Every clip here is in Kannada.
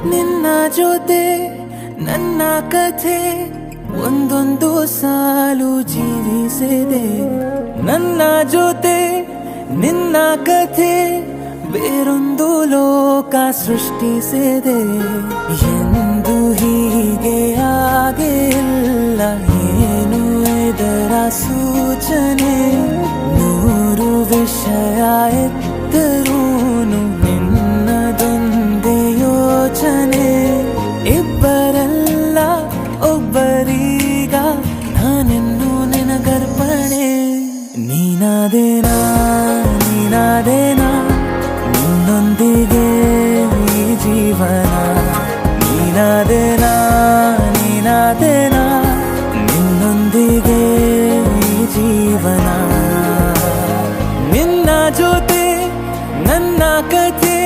ನಿನ್ನ ಜೊತೆ ನನ್ನ ಕಥೆ ಒಂದೊಂದು ಸಾಲು ಜೀವಿಸಿದೆ. ನನ್ನ ಜೊತೆ ನಿನ್ನ ಕಥೆ ಬೇರೊಂದು ಲೋಕ ಸೃಷ್ಟಿಸಿದೆ. ಎಂದು ಹೀಗೆ ಆಗಿಲ್ಲ, ಏನು ಇದರ ಸೂಚನೆ? ನೂರು ವಿಷಯ ಎತ್ತರೂನು ನಿನ್ನದೊಂದೇ ಯೋಚನೆ. ಇಬ್ಬರಲ್ಲ ಒಬ್ಬರೀಗ ನಾನೆನ್ನು ನಿನಗರ್ಪಣೆ. ನೀನಾದೇನಾ ನೀನಾದೇನಾ ನಿನ್ನೊಂದಿಗೆ ಈ ಜೀವನ. ನೀನಾದೇನಾ ನೀನಾದೇನಾ ನಿನ್ನೊಂದಿಗೆ ಈ ಜೀವನ. ನಿನ್ನ ಜೊತೆ ನನ್ನ ಕಥೆ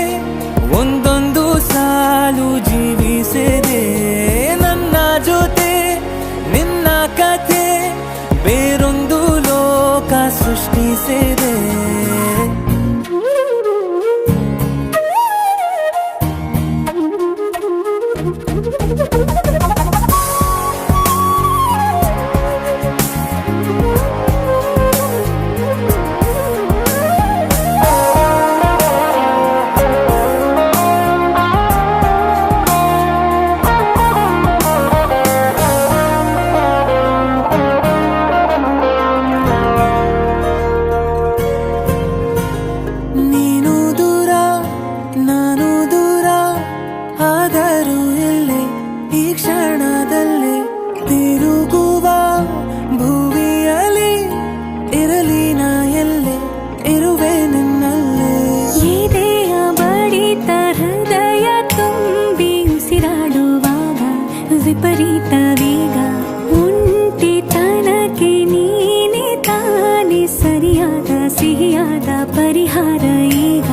ಒಂದೊಂದು ಸಾಲು ಜೀವಿಸಿದೆ. ನನ್ನ ಜೊತೆ ನಿನ್ನ ಕಥೆ ಬೇರೊಂದು ಲೋಕ ಸೃಷ್ಟಿಸಿದೆ. ನಾನು ದೂರ ಆದರೂ ಇಲ್ಲೇ ಈ ಕ್ಷಣದಲ್ಲಿ ತಿರುಗುವ ಭುವಿಯಲ್ಲಿ ಇರಲಿ ನಾ ಎಲ್ಲೇ ಇರುವೆ ನಿನ್ನಲ್ಲೇ. ಎದೆಯ ಬಡಿತ ಹೃದಯ ತುಂಬಿ ಉಸಿರಾಡುವಾಗ ವಿಪರೀತ ವೇಗ. ಒಂಟಿತನಕ್ಕೆ ನೀನೆ ತಾನೆ ಸರಿಯಾದ ಸಿಹಿಯಾದ ಪರಿಹಾರ ಈಗ.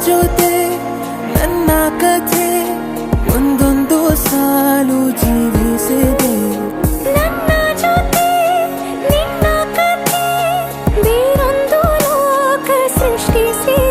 ಜೊತೆ ನನ್ನ ಕಥೆ ಒಂದೊಂದು ಸಾಲು ಜೀವಿಸಿದೆ. ನನ್ನ ಜೊತೆ ನಿನ್ನ ಕಥೆ ಬೇರೊಂದು ಲೋಕ ಸೃಷ್ಟಿಸಿದೆ.